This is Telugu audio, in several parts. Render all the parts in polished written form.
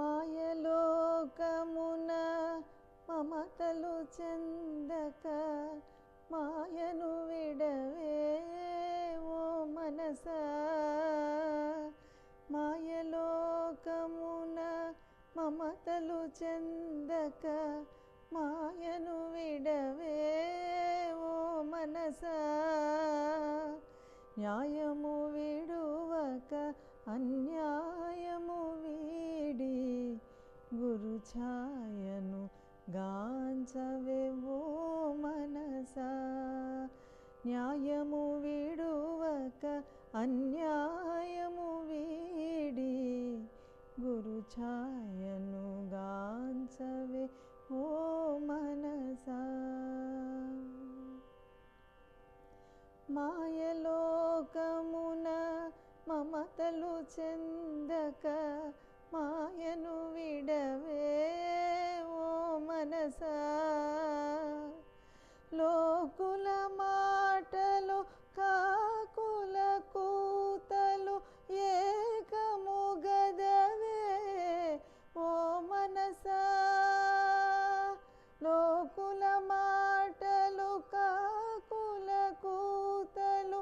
మాయలోకమున మమతలు చెందక మాయను విడవే ఓ మనసా. మాయలోకమున మమతలు చెందక మాయను విడవే ఓ మనసా. న్యాయము విడువక అన్యాయము వీడి గురు ఛాయను గాంచవే ఓ మనసా. న్యాయము విడువక అన్యాయము వీడి గురు ఛాయను గాంచవే ఓ మనసా. మాయలోకమున మమతలు చెందక మాయను విడవే ఓ మనసా. లోకుల మాటలు కాకుల కూతలు ఏకము గదవే ఓ మనసా. లోకుల మాటలు కాకుల కూతలు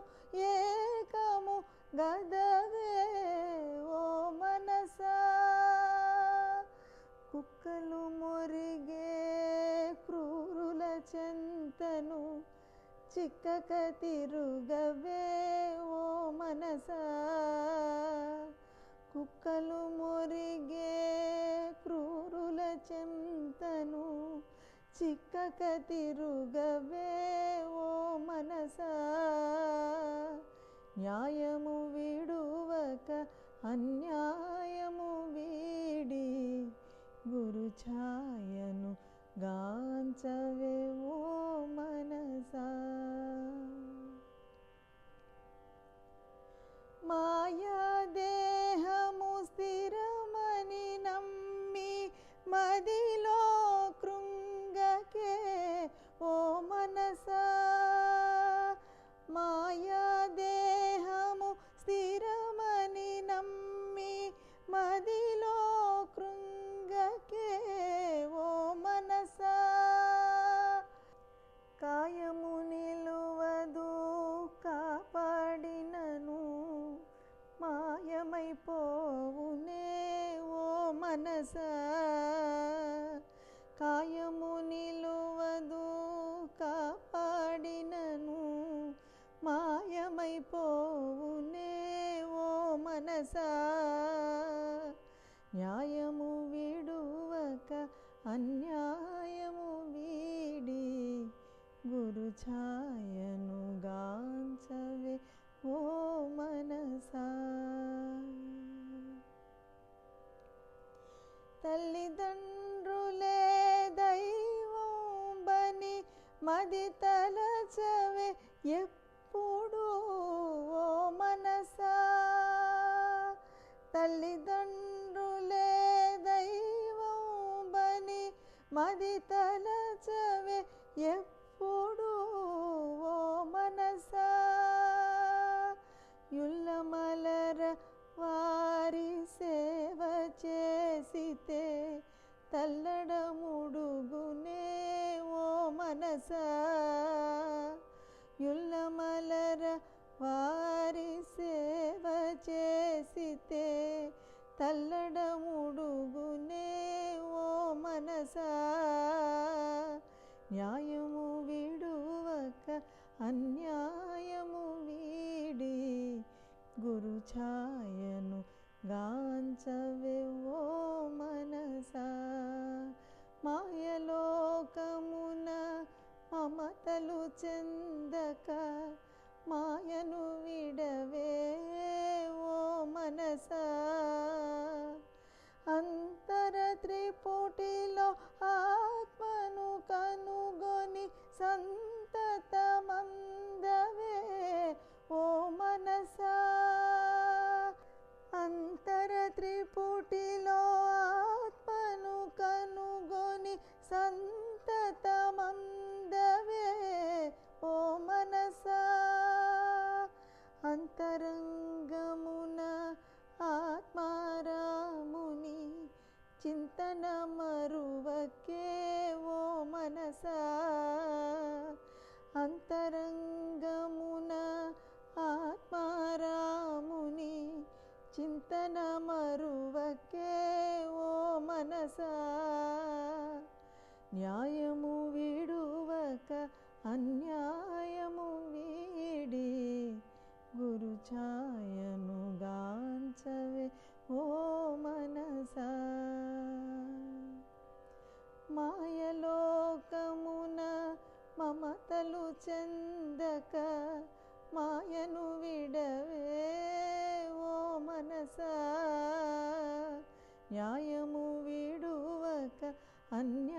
ఏకము గదవే ఓ మనసా. కుక్కలు మొరిగే క్రూరుల చెంతను చిక్కక తిరుగవే ఓ మనసా. కుక్కలు మొరిగే క్రూరుల చెంతను చిక్కక తిరుగవే ఓ మనసా. న్యాయము విడువక అన్యాయము వీడి గురు ఛాయను గాంచవే ఓ మనసా. మాయా దేహము స్థిరమని నమ్మి మదిలో కృంగకే ఓ మనసా. మాయా దేహము స్థిరమని నమ్మి మదిలో కృంగకే ఓ మనసా. కాయము నిలువదు కాపాడినను మాయమైపోవునే ఓ మనసా. కాయము నిలువదు కాపాడినను మాయమైపోవునే ఓ మనసా. న్యాయము విడువక అన్యాయము వీడి గురు ఛాయను గాంచవే ఓ మనసా. తల్లిదండ్రులే దైవం బని మది తలచవే ఎప్పుడు ఓ మనసా. తల్లిదండ్రులే దైవం బని మది తలచవే ఎప్పుడు ఓ మనసా. యుల్లమలర వారి సేవ చేసితే తల్లడముడుగునే ఓ మనసా. యుల్లమలర వారి సేవ చేసితే తల్లడముడుగునే ఓ మనసా. న్యాయము విడువక అన్యాయము వీడి గురు ఛాయను గాంచవే ఓ మనసా. మాయలోకమున మమతలు చెందక మాయను విడవే ఓ మనసా. అంతర త్రిపుటిలో ఆత్మను కనుగొని సంతతమందవే ఓ మనసా. అంతర త్రిపుటిలో ఆత్మను కనుగొని సంతతమందవే ఓ మనసా. అంతరంగం న్యాయము విడువక అన్యాయము వీడి గురు ఛాయను గాంచవే ఓ మనసా. మాయలోకమున మమతలు చెందక మాయను విడవే ఓ మనసా. న్యాయము విడువక అన్యాయము